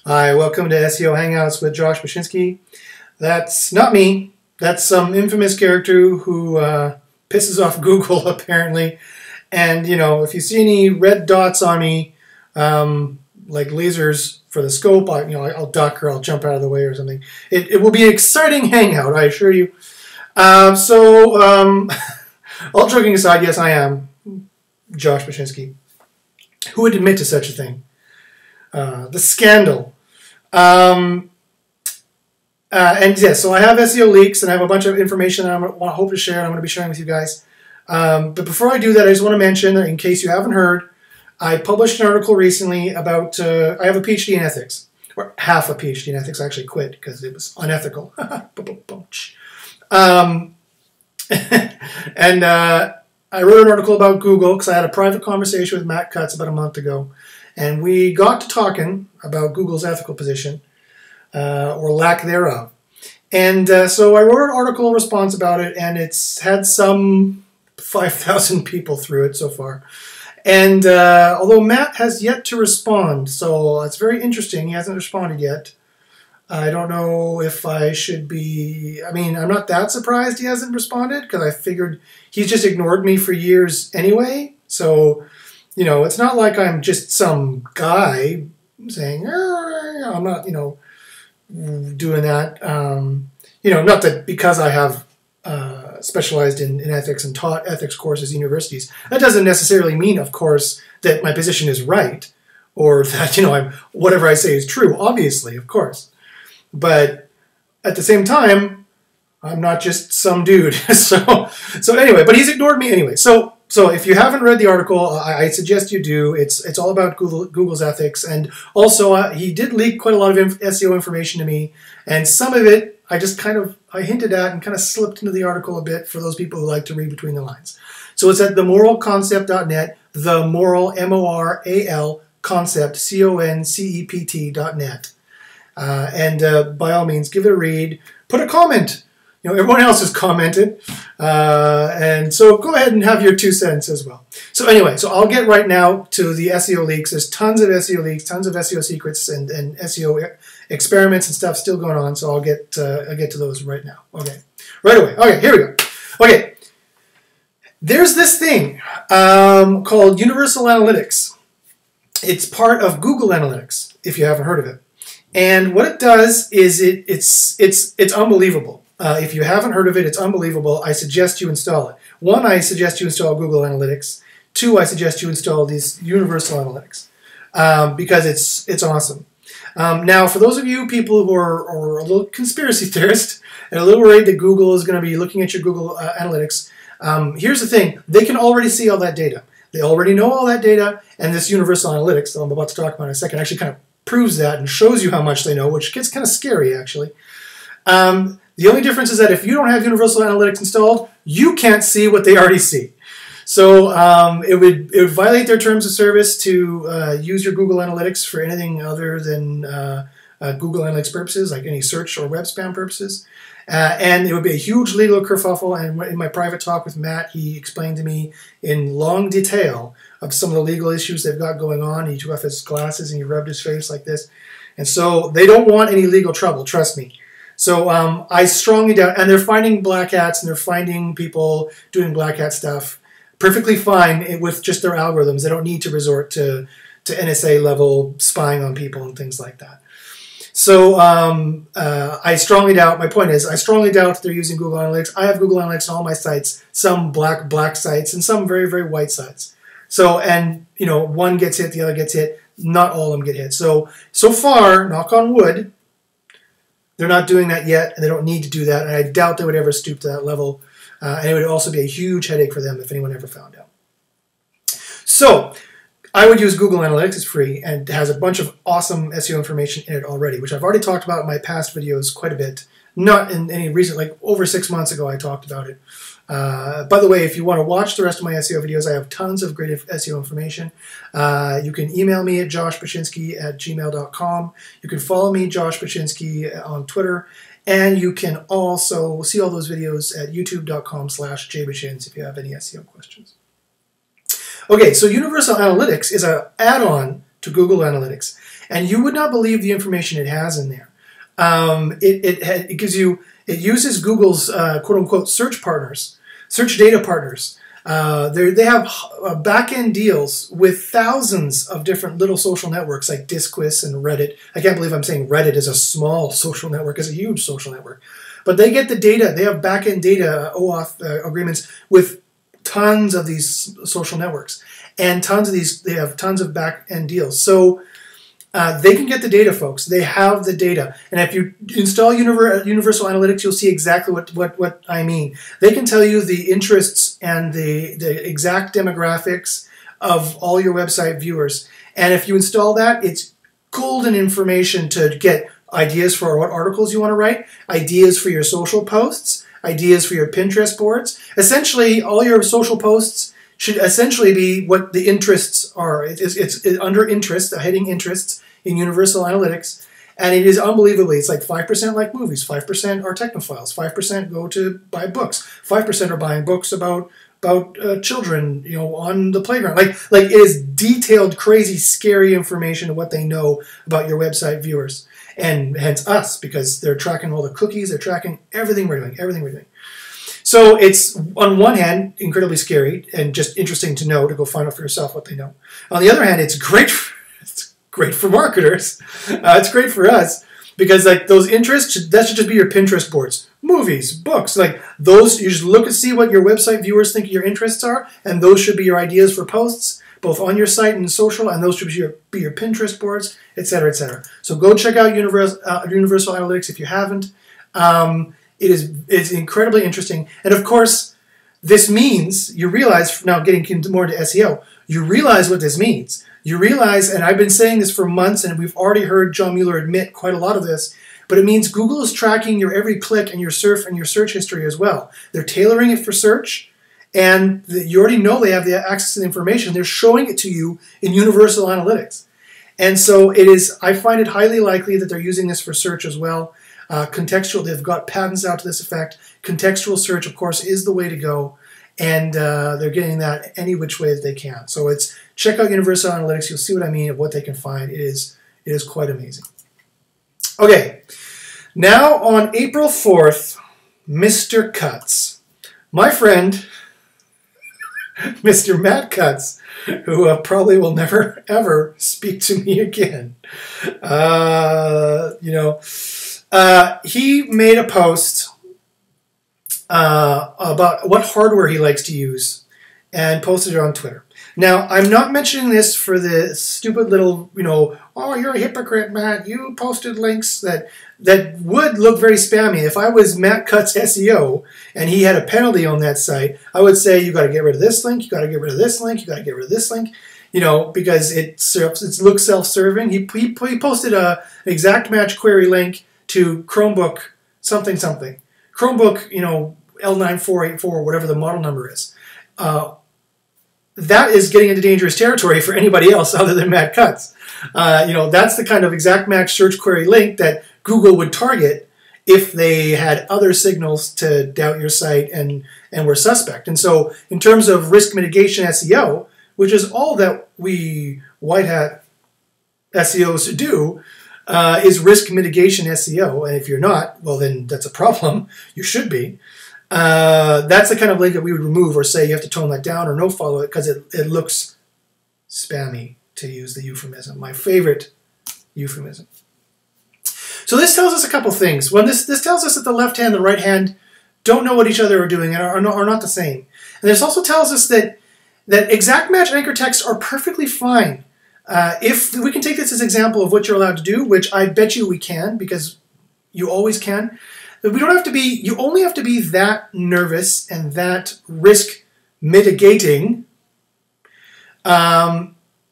Hi, welcome to SEO Hangouts with Josh Bachynski. That's not me. That's some infamous character who pisses off Google, apparently. And, you know, if you see any red dots on me, like lasers for the scope, I'll duck or I'll jump out of the way or something. It will be an exciting hangout, I assure you. All joking aside, yes, I am Josh Bachynski. Who would admit to such a thing? The scandal. And yes, so I have SEO leaks and I have a bunch of information that I hope to share. I'm going to be sharing with you guys. But before I do that, I just want to mention, in case you haven't heard, I published an article recently about, I have a PhD in ethics, or half a PhD in ethics. I actually quit because it was unethical. And I wrote an article about Google because I had a private conversation with Matt Cutts about a month ago. And we got to talking about Google's ethical position, or lack thereof. And so I wrote an article in response about it, and it's had some 5,000 people through it so far. And although Matt has yet to respond, so it's very interesting, he hasn't responded yet. I don't know if I should be, I'm not that surprised he hasn't responded, because I figured he's just ignored me for years anyway. So, you know, it's not like I'm just some guy saying, I'm not, doing that. Not that because I have specialized in ethics and taught ethics courses at universities, that doesn't necessarily mean, of course, that my position is right or that, whatever I say is true, obviously, of course. But at the same time, I'm not just some dude. so anyway, but he's ignored me anyway. So if you haven't read the article, I suggest you do. It's all about Google's ethics, and also he did leak quite a lot of SEO information to me, and some of it I hinted at and kind of slipped into the article a bit for those people who like to read between the lines. So it's at themoralconcept.net, themoral MORAL concept CONCEPT.net, and by all means give it a read. Put a comment. Everyone else has commented, and so go ahead and have your 2 cents as well. So anyway, I'll get right now to the SEO leaks. There's tons of SEO leaks, tons of SEO secrets, and SEO experiments and stuff still going on. So I'll get to those right now. Okay, right away. Okay, here we go. Okay, there's this thing called Universal Analytics. It's part of Google Analytics, if you haven't heard of it. And what it does is it's unbelievable. If you haven't heard of it, it's unbelievable. I suggest you install it. 1, I suggest you install Google Analytics. 2, I suggest you install these Universal Analytics because it's awesome. Now, for those of you people who are a little conspiracy theorists and a little worried that Google is going to be looking at your Google Analytics, here's the thing. They can already see all that data. They already know all that data, and this Universal Analytics that I'm about to talk about in a second actually kind of proves that and shows you how much they know, which gets kind of scary, actually. The only difference is that if you don't have Universal Analytics installed, you can't see what they already see. So it would violate their terms of service to use your Google Analytics for anything other than Google Analytics purposes, like any search or web spam purposes. And it would be a huge legal kerfuffle. And in my private talk with Matt, he explained to me in long detail of some of the legal issues they've got going on. He took off his glasses and he rubbed his face like this. And so they don't want any legal trouble, trust me. So I strongly doubt, and they're finding black hats and they're finding people doing black hat stuff perfectly fine with just their algorithms. They don't need to resort to NSA level spying on people and things like that. So I strongly doubt, my point is, I strongly doubt they're using Google Analytics. I have Google Analytics on all my sites, some black sites and some very, very white sites. So, and one gets hit, the other gets hit, not all of them get hit. So far, knock on wood, they're not doing that yet, and they don't need to do that, and I doubt they would ever stoop to that level. And it would also be a huge headache for them if anyone ever found out. So I would use Google Analytics. It's free, and it has a bunch of awesome SEO information in it already, which I've already talked about in my past videos quite a bit. Not in any recent, like over 6 months ago I talked about it. By the way, if you want to watch the rest of my SEO videos, I have tons of great SEO information. You can email me at joshbachynski@gmail.com. You can follow me, Josh Bachynski, on Twitter. And you can also see all those videos at youtube.com/jbachins if you have any SEO questions. Okay, so Universal Analytics is an add-on to Google Analytics, and you would not believe the information it has in there. It uses Google's quote unquote search partners, search data partners. They have back-end deals with thousands of different little social networks like Disquis and Reddit. I can't believe I'm saying Reddit is a small social network. It's a huge social network. But they get the data. They have back-end data OAuth agreements with tons of these social networks. And tons of these, they have tons of back-end deals. So they can get the data, folks. They have the data. And if you install Universal Analytics, you'll see exactly what I mean. They can tell you the interests and the exact demographics of all your website viewers. And if you install that, it's golden information to get ideas for what articles you want to write, ideas for your social posts, ideas for your Pinterest boards. Essentially, all your social posts should essentially be what the interests are. It's under interest, the heading interests in Universal Analytics, and it is unbelievably, it's like 5% like movies, 5% are technophiles, 5% go to buy books, 5% are buying books about children, you know, on the playground. Like it is detailed, crazy, scary information of what they know about your website viewers, and hence us, because they're tracking all the cookies, they're tracking everything we're doing, So it's, on one hand, incredibly scary and just interesting to know, to go find out for yourself what they know. On the other hand, it's great for marketers. It's great for us, because like those interests, that should just be your Pinterest boards. Movies, books, like those, you just look and see what your website viewers think your interests are, and those should be your ideas for posts, both on your site and social, and those should be your Pinterest boards, etc., etc. So go check out Universal Analytics if you haven't. It's incredibly interesting. And of course, this means, you realize, now getting more into SEO, you realize what this means. You realize, and I've been saying this for months, and we've already heard John Mueller admit quite a lot of this, but it means Google is tracking your every click and your search history as well. They're tailoring it for search, and you already know they have the access to the information. They're showing it to you in Universal Analytics. And so it is, I find it highly likely that they're using this for search as well. Contextual, they've got patents out to this effect. Contextual search, of course, is the way to go, and they're getting that any which way that they can. So it's, check out Universal Analytics. You'll see what I mean of what they can find. It is quite amazing. Okay, now on April 4th, Mr. Cutts, my friend, Mr. Matt Cutts, who probably will never ever speak to me again. He made a post about what hardware he likes to use and posted it on Twitter. Now, I'm not mentioning this for the stupid little, oh, you're a hypocrite, Matt. You posted links that would look very spammy. If I was Matt Cutts SEO and he had a penalty on that site, I would say, you got to get rid of this link, you got to get rid of this link, you got to get rid of this link, because it looks self-serving. He posted an exact match query link to Chromebook something. Chromebook, L9484, whatever the model number is. That is getting into dangerous territory for anybody else other than Matt Cutts. That's the kind of exact match search query link that Google would target if they had other signals to doubt your site and were suspect. And so in terms of risk mitigation SEO, which is all that we white hat SEOs do, is risk mitigation SEO. And if you're not, well, then that's a problem. You should be. That's the kind of link that we would remove, or say you have to tone that down or no follow it because it looks spammy, to use the euphemism, my favorite euphemism. So this tells us a couple things. One, this tells us that the left hand and the right hand don't know what each other are doing and are not the same. And this also tells us that exact match anchor texts are perfectly fine. If we can take this as an example of what you're allowed to do, which I bet you we can, because you always can. We don't have to be, you only have to be that nervous and that risk mitigating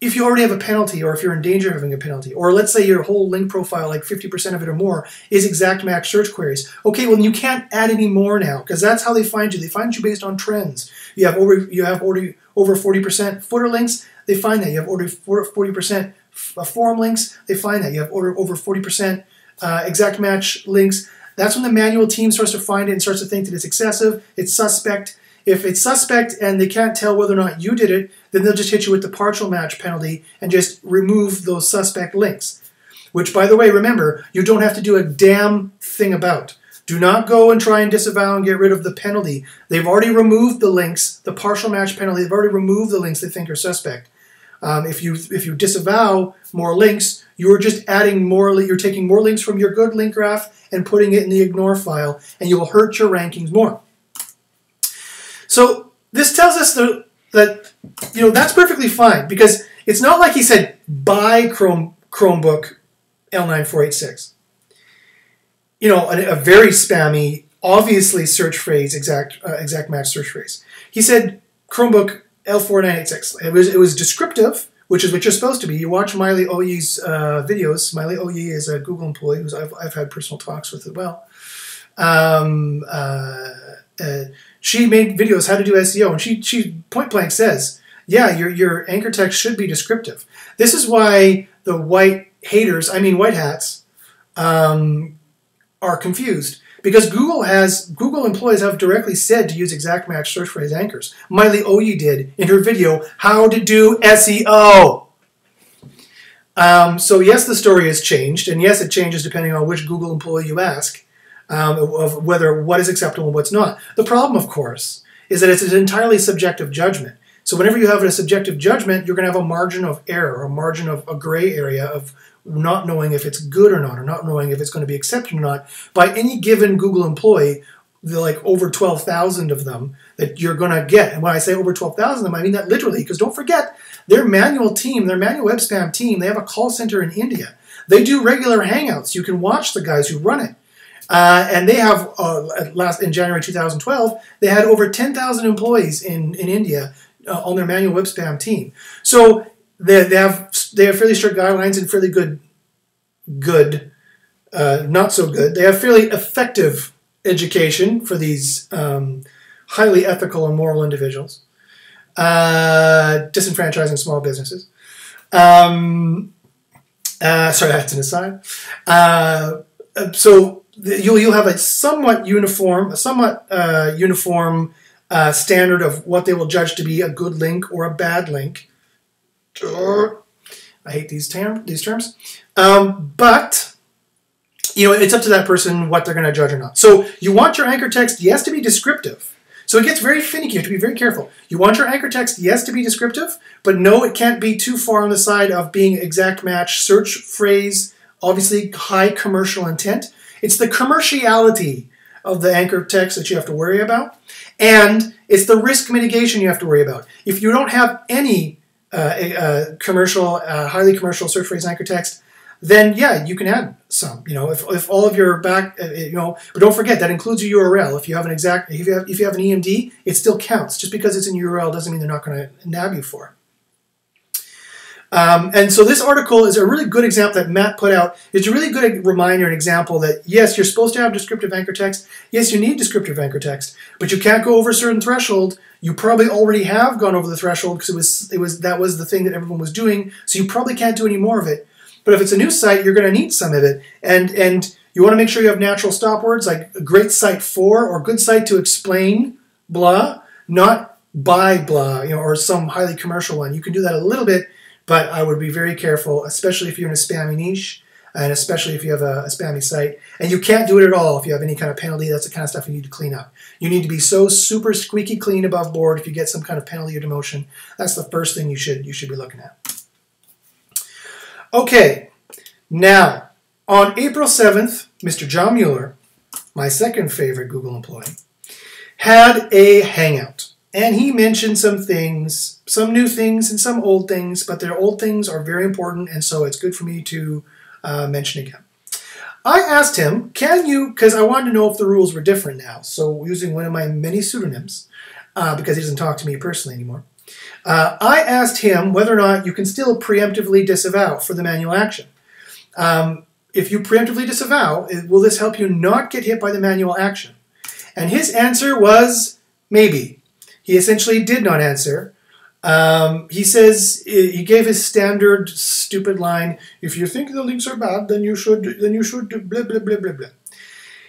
if you already have a penalty, or if you're in danger of having a penalty. Or let's say your whole link profile, like 50% of it or more, is exact match search queries. Okay, well, you can't add any more now, because that's how they find you. They find you based on trends. You have over 40% footer links, they find that. You have over 40% forum links, they find that. You have over 40% exact match links. That's when the manual team starts to find it and starts to think that it's excessive, it's suspect, If it's suspect and they can't tell whether or not you did it, then they'll just hit you with the partial match penalty and just remove those suspect links. Which, by the way, remember, you don't have to do a damn thing about. Do not go and try and disavow and get rid of the penalty. They've already removed the links, the partial match penalty. They've already removed the links they think are suspect. If you disavow more links, you're just adding more. You're taking more links from your good link graph and putting it in the ignore file, and you will hurt your rankings more. So this tells us that that's perfectly fine, because it's not like he said buy Chromebook L9486. A very spammy, obviously search phrase, exact match search phrase. He said Chromebook L4986. It was descriptive, which is what you're supposed to be. You watch Miley Oye's videos. Miley Oye is a Google employee who I've had personal talks with as well. She made videos how to do SEO, and she point blank says, yeah, your anchor text should be descriptive. This is why the white hats, are confused, because Google employees have directly said to use exact match search phrase anchors. Miley Oye did in her video, How to Do SEO. So yes, the story has changed, and yes, it changes depending on which Google employee you ask, of whether what is acceptable and what's not. The problem, of course, is that it's an entirely subjective judgment. So whenever you have a subjective judgment, you're going to have a margin of error, a margin of a gray area of not knowing if it's good or not, or not knowing if it's going to be accepted or not, by any given Google employee, like over 12,000 of them that you're going to get. And when I say over 12,000 of them, I mean that literally, because don't forget, their manual web spam team, they have a call center in India. They do regular hangouts. You can watch the guys who run it. And they have, in January 2012, they had over 10,000 employees in India on their manual web spam team. So they have fairly strict guidelines and fairly good, not so good. They have fairly effective education for these highly ethical and moral individuals, disenfranchising small businesses. Sorry, that's an aside. So you'll have a somewhat uniform standard of what they will judge to be a good link or a bad link. I hate these terms. But it's up to that person what they're going to judge or not. So you want your anchor text, yes, to be descriptive. So it gets very finicky. You have to be very careful. You want your anchor text, yes, to be descriptive, but no, it can't be too far on the side of being exact match search phrase, obviously high commercial intent. It's the commerciality of the anchor text that you have to worry about, and it's the risk mitigation you have to worry about. If you don't have any highly commercial search phrase anchor text, then yeah, you can add some. If all of your but don't forget that includes a URL. If you have if you have an EMD, it still counts. Just because it's in URL doesn't mean they're not going to nab you for it. And so this article is a really good example that Matt put out. It's a really good reminder and example that, yes, you're supposed to have descriptive anchor text. Yes, you need descriptive anchor text, but you can't go over a certain threshold. You probably already have gone over the threshold because that was the thing that everyone was doing, so you probably can't do any more of it. But if it's a new site, you're going to need some of it. And you want to make sure you have natural stop words like a great site for or good site to explain blah, not by blah, or some highly commercial one. You can do that a little bit, but I would be very careful, especially if you're in a spammy niche, and especially if you have a spammy site. And you can't do it at all if you have any kind of penalty. That's the kind of stuff you need to clean up. You need to be so super squeaky clean above board if you get some kind of penalty or demotion. That's the first thing you should be looking at. Okay, now, on April 7th, Mr. John Mueller, my second favorite Google employee, had a hangout. And he mentioned some things, some new things and some old things, but their old things are very important, and so it's good for me to mention again. I asked him, because I wanted to know if the rules were different now, so using one of my many pseudonyms, because he doesn't talk to me personally anymore, I asked him whether or not you can still preemptively disavow for the manual action. If you preemptively disavow, will this help you not get hit by the manual action? And his answer was maybe. He essentially did not answer. He says, he gave his standard stupid line, if you think the links are bad, then you should blah, blah, blah, blah, blah.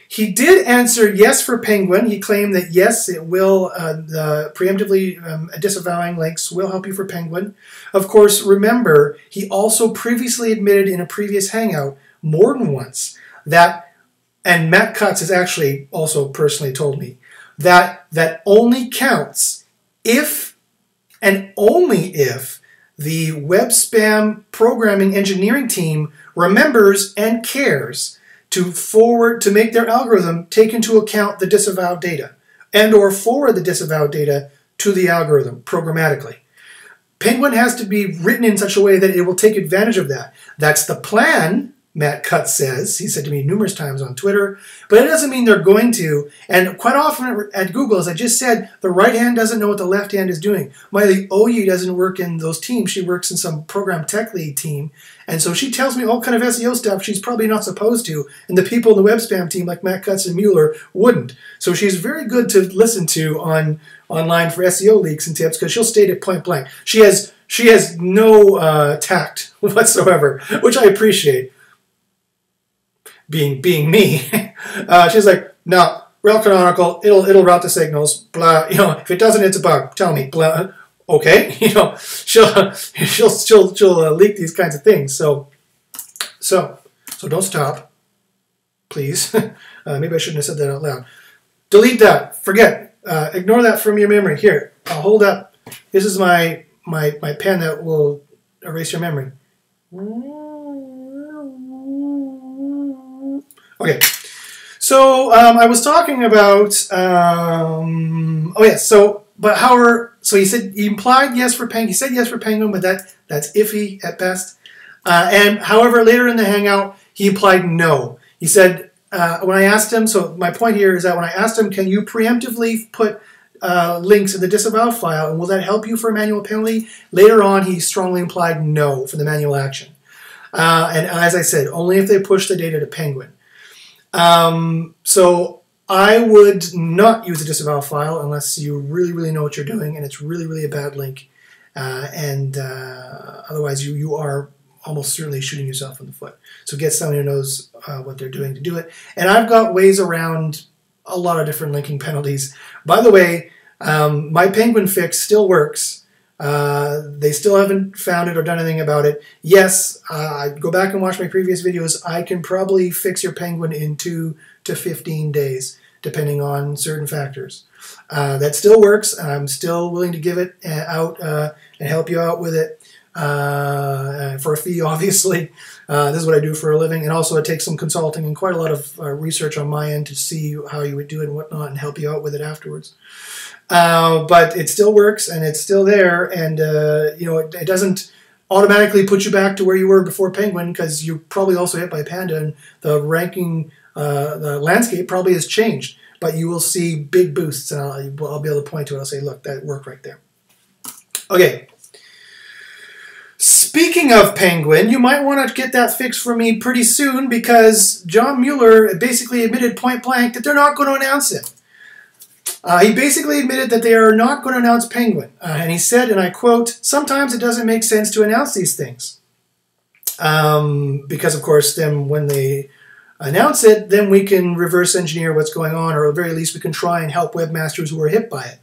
He did answer yes for Penguin. He claimed that yes, it will, preemptively disavowing links will help you for Penguin. Of course, remember, he also previously admitted in a previous Hangout more than once that, and Matt Cutts has actually also personally told me, that only counts if and only if the web spam programming engineering team remembers and cares to make their algorithm take into account the disavowed data and or forward the disavowed data to the algorithm programmatically. Penguin has to be written in such a way that it will take advantage of that. That's the plan, Matt Cutts says. He said to me numerous times on Twitter, but it doesn't mean they're going to. And quite often at Google, as I just said, the right hand doesn't know what the left hand is doing. Miley Oye doesn't work in those teams. She works in some program tech lead team. And so she tells me all kind of SEO stuff she's probably not supposed to. And the people in the web spam team like Matt Cutts and Mueller wouldn't. So she's very good to listen to online for SEO leaks and tips because she'll state it point blank. She has no tact whatsoever, which I appreciate. Being me, she's like, no, rel canonical, it'll route the signals, blah. If it doesn't, it's a bug. Tell me, blah. Okay, she'll leak these kinds of things. So don't stop, please. Maybe I shouldn't have said that out loud. Delete that. Forget. Ignore that from your memory. Here, I'll hold up. This is my pen that will erase your memory. Okay, so I was talking about, he said, he implied yes for Penguin, he said yes for Penguin, but that's iffy at best. And however, later in the Hangout, he implied no. He said, when I asked him, so my point here is that when I asked him, can you preemptively put links in the disavow file, and will that help you for a manual penalty? Later on, he strongly implied no for the manual action. And as I said, only if they push the data to Penguin. So I would not use a disavow file unless you really, really know what you're doing and it's really, really a bad link. Otherwise you are almost certainly shooting yourself in the foot. So get someone who knows what they're doing to do it. And I've got ways around a lot of different linking penalties. By the way, my Penguin fix still works. They still haven't found it or done anything about it. Yes, go back and watch my previous videos. I can probably fix your Penguin in 2 to 15 days, depending on certain factors. That still works. I'm still willing to give it out and help you out with it for a fee, obviously. This is what I do for a living. And also it takes some consulting and quite a lot of research on my end to see how you would do it and whatnot and help you out with it afterwards. But it still works and it's still there, and it doesn't automatically put you back to where you were before Penguin because you're probably also hit by Panda and the ranking, the landscape probably has changed, but you will see big boosts and I'll be able to point to it. I'll say, look, that worked right there. Okay. Speaking of Penguin, you might want to get that fixed for me pretty soon because John Mueller basically admitted point blank that they're not going to announce it. He basically admitted that they are not going to announce Penguin. And he said, and I quote, sometimes it doesn't make sense to announce these things. Because, of course, then when they announce it, then we can reverse engineer what's going on, or at the very least we can try and help webmasters who are hit by it.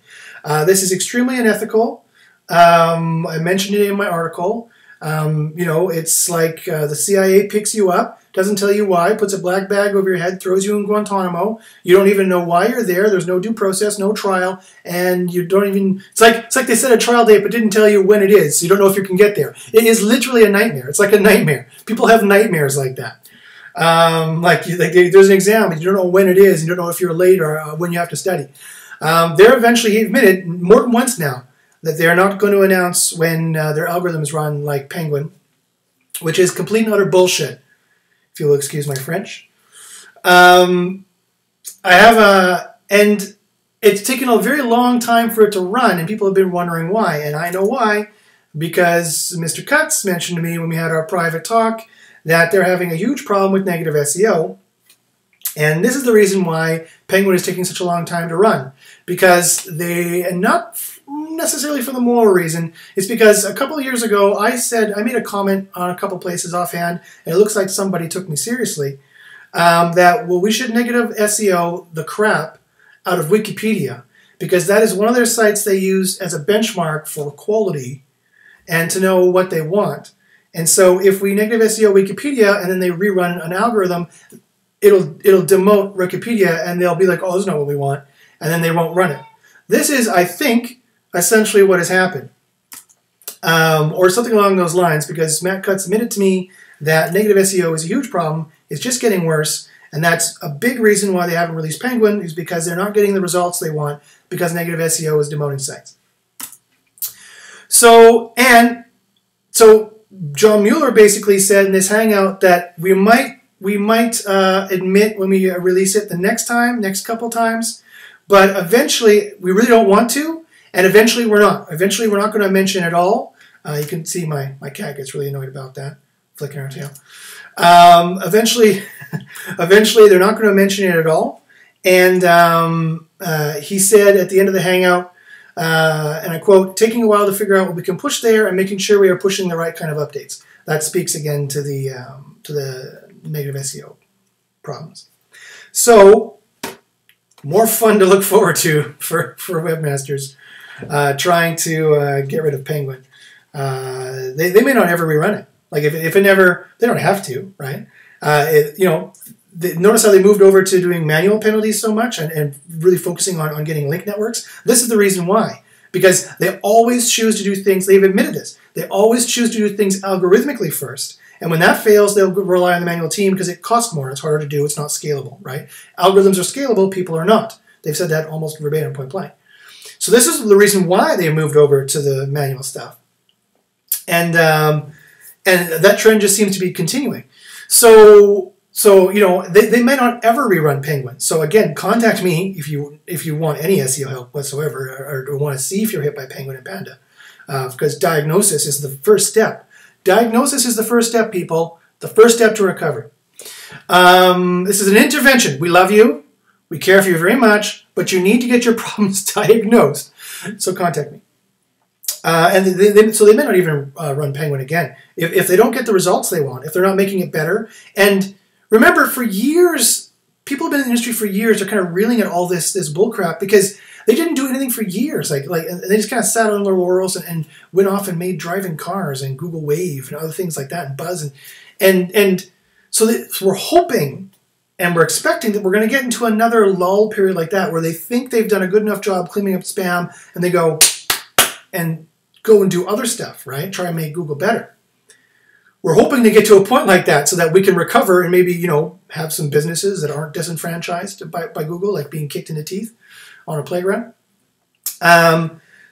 This is extremely unethical. I mentioned it in my article. It's like the CIA picks you up, doesn't tell you why, puts a black bag over your head, throws you in Guantanamo. You don't even know why you're there. There's no due process, no trial, and you don't even... It's like they set a trial date but didn't tell you when it is, so you don't know if you can get there. It is literally a nightmare. It's like a nightmare. People have nightmares like that. There's an exam, and you don't know when it is, you don't know if you're late or when you have to study. They're eventually admitted more than once now that they're not going to announce when their algorithms run like Penguin, which is complete and utter bullshit, if you'll excuse my French. And it's taken a very long time for it to run, and people have been wondering why, and I know why, because Mr. Cutts mentioned to me when we had our private talk that they're having a huge problem with negative SEO, and this is the reason why Penguin is taking such a long time to run, because and not necessarily for the moral reason, it's because a couple of years ago I made a comment on a couple places offhand, and it looks like somebody took me seriously. that, well, we should negative SEO the crap out of Wikipedia, because that is one of their sites they use as a benchmark for quality and to know what they want. And so if we negative SEO Wikipedia and then they rerun an algorithm, it'll demote Wikipedia, and they'll be like, oh, this is not what we want, and then they won't run it. This is, I think, essentially what has happened. Or something along those lines, because Matt Cutts admitted to me that negative SEO is a huge problem. It's just getting worse, and that's a big reason why they haven't released Penguin, is because they're not getting the results they want, because negative SEO is demoting sites. So John Mueller basically said in this hangout that we might admit when we release it the next couple times, but eventually we really don't want to, and eventually we're not. Eventually we're not going to mention it at all. You can see my cat gets really annoyed about that, flicking her tail. Eventually they're not going to mention it at all. And he said at the end of the hangout, and I quote, taking a while to figure out what we can push there and making sure we are pushing the right kind of updates. That speaks again to the negative SEO problems. So more fun to look forward to for webmasters trying to get rid of Penguin. They may not ever rerun it. Like if it never, they don't have to, right? Notice how they moved over to doing manual penalties so much and really focusing on getting link networks. This is the reason why. Because they always choose to do things, they've admitted this, they always choose to do things algorithmically first. And when that fails, they'll rely on the manual team because it costs more, it's harder to do, it's not scalable, right? Algorithms are scalable, people are not. They've said that almost verbatim, point blank. So this is the reason why they moved over to the manual stuff. And that trend just seems to be continuing. So they may not ever rerun Penguin. So again, contact me if you want any SEO help whatsoever, or want to see if you're hit by Penguin and Panda, because diagnosis is the first step. Diagnosis is the first step, people. The first step to recovery. This is an intervention. We love you. We care for you very much, but you need to get your problems diagnosed. So contact me. So they may not even run Penguin again if they don't get the results they want, if they're not making it better. And remember, for years, people have been in the industry for years. They're kind of reeling at all this bullcrap because they didn't do anything for years. Like they just kind of sat on their laurels and went off and made driving cars and Google Wave and other things like that and Buzz and so we're hoping and we're expecting that we're going to get into another lull period like that where they think they've done a good enough job cleaning up spam and they go and do other stuff, right? Try and make Google better. We're hoping to get to a point like that so that we can recover and maybe, have some businesses that aren't disenfranchised by Google, like being kicked in the teeth on a playground.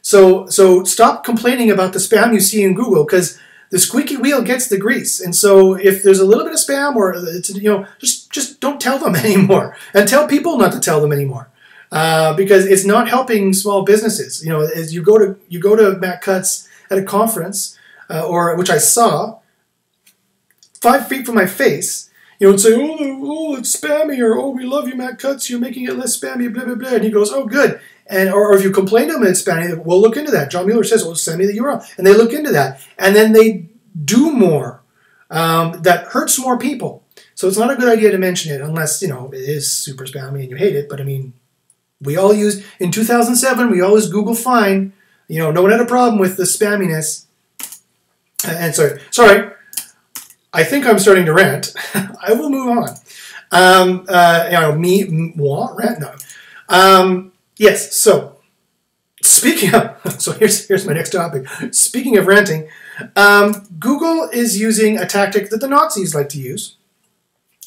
So stop complaining about the spam you see in Google, because the squeaky wheel gets the grease. And so if there's a little bit of spam, or it's just don't tell them anymore, and tell people not to tell them anymore. Because it's not helping small businesses. As you go to Matt Cutts at a conference, which I saw 5 feet from my face, and say, oh, it's spammy, or oh, we love you, Matt Cutts, you're making it less spammy, blah blah blah. And he goes, oh, good. And or if you complain to him and it's spammy, we'll look into that. John Mueller says, well, send me the URL, and they look into that, and then they do more. That hurts more people. So it's not a good idea to mention it unless it is super spammy and you hate it. But I mean, we all used, in 2007, we always Google fine. No one had a problem with the spamminess. And sorry, I think I'm starting to rant. I will move on. Rant? No. Yes, so, speaking of, so here's my next topic. Speaking of ranting, Google is using a tactic that the Nazis like to use.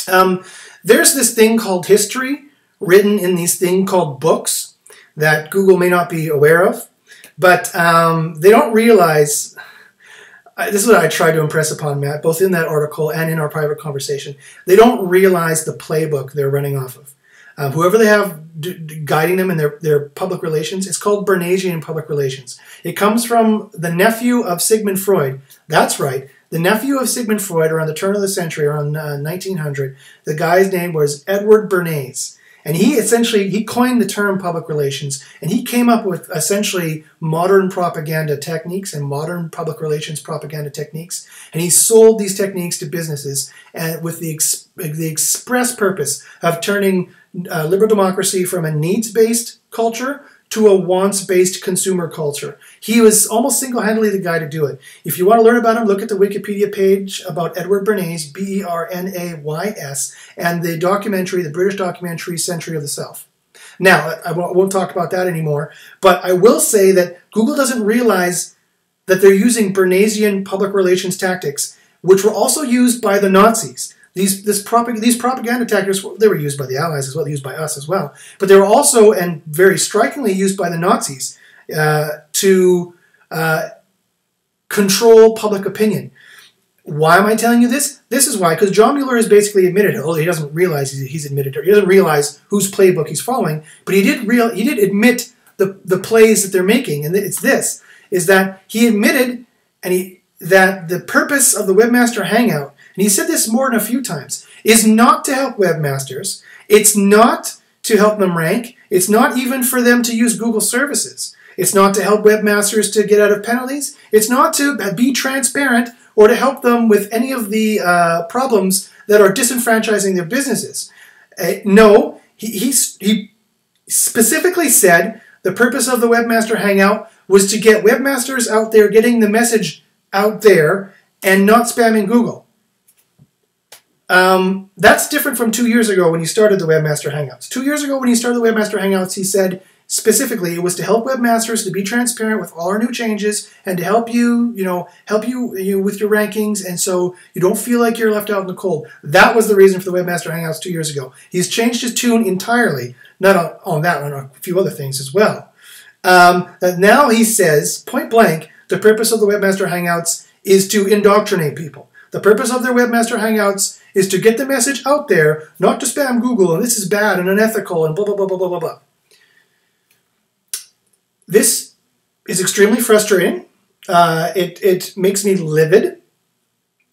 There's this thing called history, written in these thing called books that Google may not be aware of, but they don't realize, this is what I tried to impress upon Matt, both in that article and in our private conversation, they don't realize the playbook they're running off of. Whoever they have guiding them in their public relations, it's called Bernaysian public relations. It comes from the nephew of Sigmund Freud. That's right. The nephew of Sigmund Freud, around the turn of the century, around 1900, the guy's name was Edward Bernays. And he coined the term public relations, and he came up with essentially modern propaganda techniques and modern public relations propaganda techniques. And he sold these techniques to businesses and with the express purpose of turning liberal democracy from a needs-based culture to a wants-based consumer culture. He was almost single-handedly the guy to do it. If you want to learn about him, look at the Wikipedia page about Edward Bernays, Bernays, and the documentary, the British documentary, Century of the Self. Now, I won't talk about that anymore, but I will say that Google doesn't realize that they're using Bernaysian public relations tactics, which were also used by the Nazis. These propaganda tactics, they were used by the Allies as well, used by us as well, but they were also, and very strikingly, used by the Nazis to control public opinion. Why am I telling you this? This is why, because John Mueller has basically admitted, although he doesn't realize he's admitted it, he doesn't realize whose playbook he's following, but he did admit the plays that they're making, and it's this, is that he admitted that the purpose of the Webmaster Hangout, and he said this more than a few times, is not to help webmasters. It's not to help them rank. It's not even for them to use Google services. It's not to help webmasters to get out of penalties. It's not to be transparent or to help them with any of the problems that are disenfranchising their businesses. No, he specifically said the purpose of the Webmaster Hangout was to get webmasters out there getting the message out there and not spamming Google. That's different from 2 years ago when he started the Webmaster Hangouts. 2 years ago when he started the Webmaster Hangouts, he said specifically it was to help webmasters to be transparent with all our new changes and to help you, with your rankings, and so you don't feel like you're left out in the cold. That was the reason for the Webmaster Hangouts 2 years ago. He's changed his tune entirely, not on that one, on a few other things as well. That now he says, point blank, the purpose of the Webmaster Hangouts is to indoctrinate people. The purpose of their Webmaster Hangouts is to get the message out there, not to spam Google, and this is bad and unethical and blah, blah, blah, blah, blah, blah, blah. This is extremely frustrating. It makes me livid.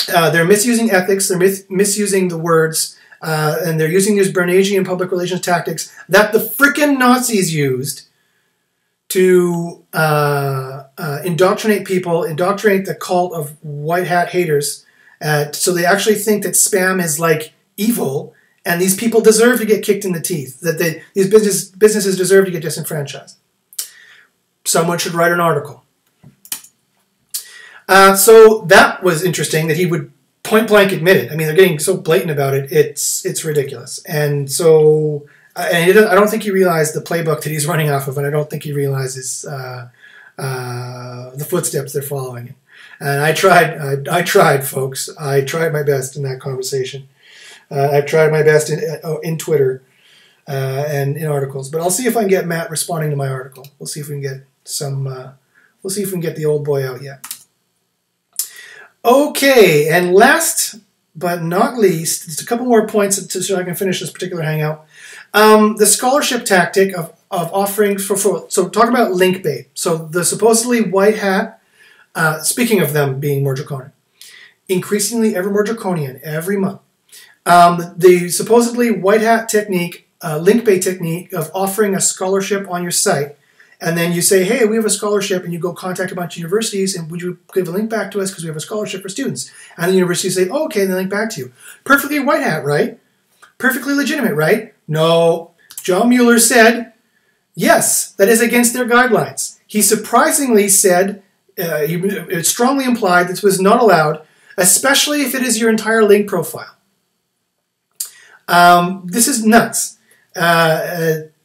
They're misusing ethics, they're misusing the words, and they're using these Bernaysian public relations tactics that the frickin' Nazis used to indoctrinate people, indoctrinate the cult of white hat haters, so they actually think that spam is like evil, and these people deserve to get kicked in the teeth, that these businesses deserve to get disenfranchised. Someone should write an article. So that was interesting that he would point blank admit it. I mean, they're getting so blatant about it, it's ridiculous. And so, I don't think he realized the playbook that he's running off of, and I don't think he realizes the footsteps they're following. And I tried, folks. I tried my best in that conversation. I've tried my best in Twitter and in articles. But I'll see if I can get Matt responding to my article. We'll see if we can get we'll see if we can get the old boy out yet. Okay, and last but not least, just a couple more points so I can finish this particular hangout. The scholarship tactic of offering so talk about link bait. So the supposedly white hat, speaking of them being more draconian, increasingly ever more draconian every month. The supposedly white hat technique, link bait technique of offering a scholarship on your site, and then you say, hey, we have a scholarship, and you go contact a bunch of universities, and would you give a link back to us because we have a scholarship for students? And the universities say, oh, okay, and they link back to you. Perfectly white hat, right? Perfectly legitimate, right? No. John Mueller said, yes, that is against their guidelines. He surprisingly said, it strongly implied this was not allowed, especially if it is your entire link profile. This is nuts.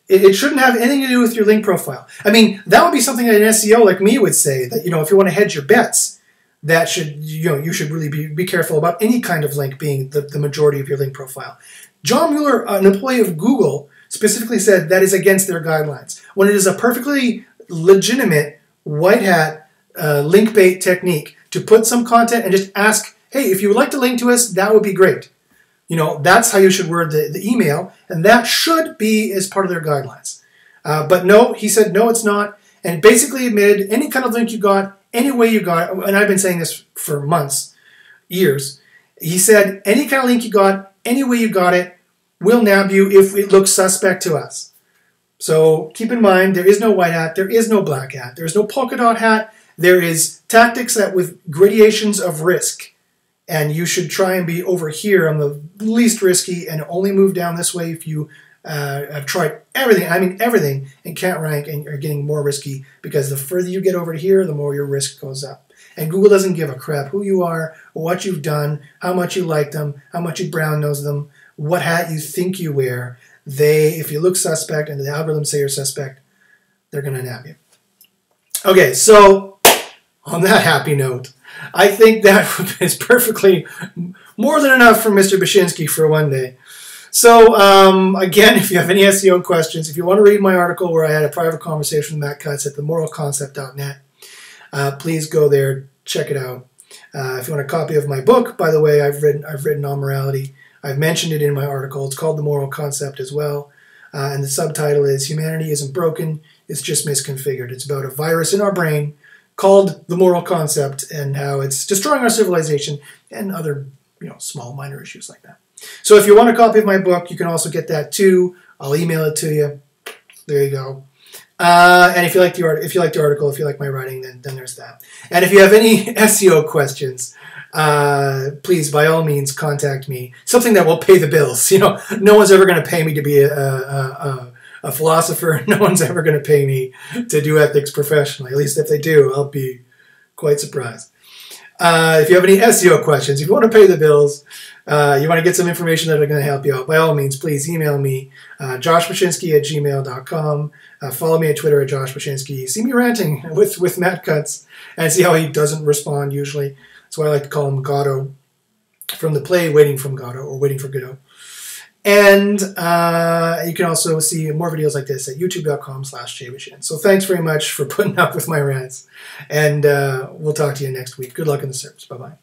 It shouldn't have anything to do with your link profile. I mean, that would be something that an SEO like me would say, that, if you want to hedge your bets, that should, you should really be careful about any kind of link being the majority of your link profile. John Mueller, an employee of Google, specifically said that is against their guidelines, when it is a perfectly legitimate white hat link bait technique to put some content and just ask, hey, if you would like to link to us, that would be great. That's how you should word the email, and that should be as part of their guidelines. But no, he said, no, it's not, and basically admitted any kind of link you got, any way you got it, and I've been saying this for months, years. He said, any kind of link you got, any way you got it, we'll nab you if it looks suspect to us. So keep in mind, there is no white hat, there is no black hat, there is no polka dot hat, there is tactics that with gradations of risk. and you should try and be over here on the least risky and only move down this way if you have tried everything, I mean everything, and can't rank and are getting more risky, because the further you get over to here, the more your risk goes up. And Google doesn't give a crap who you are, what you've done, how much you like them, how much you brown nose them, what hat you think you wear. If you look suspect and the algorithms say you're suspect, they're going to nab you. Okay, so on that happy note, I think that is perfectly more than enough for Mr. Bachynski for one day. So again, if you have any SEO questions, if you want to read my article where I had a private conversation with Matt Cutts at themoralconcept.net, please go there, check it out. If you want a copy of my book, by the way, I've written on morality. I've mentioned it in my article. It's called The Moral Concept as well. And the subtitle is Humanity Isn't Broken, It's Just Misconfigured. It's about a virus in our brain called the moral concept and how it's destroying our civilization and other, small minor issues like that. So if you want a copy of my book, you can also get that too. I'll email it to you. There you go. And if you like the article, if you like my writing, then there's that. And if you have any SEO questions, please, by all means, contact me. Something that will pay the bills. No one's ever going to pay me to be a philosopher. No one's ever going to pay me to do ethics professionally. At least if they do, I'll be quite surprised. If you have any SEO questions, if you want to pay the bills, you want to get some information that are going to help you out, by all means, please email me, joshbachynski@gmail.com. Follow me on Twitter at joshbachynski. See me ranting with Matt Cutts and see how he doesn't respond usually. That's why I like to call him Godot from the play Waiting from Godot, or Waiting for Godot. And you can also see more videos like this at youtube.com/jbachin. So thanks very much for putting up with my rants. And we'll talk to you next week. Good luck in the search. Bye-bye.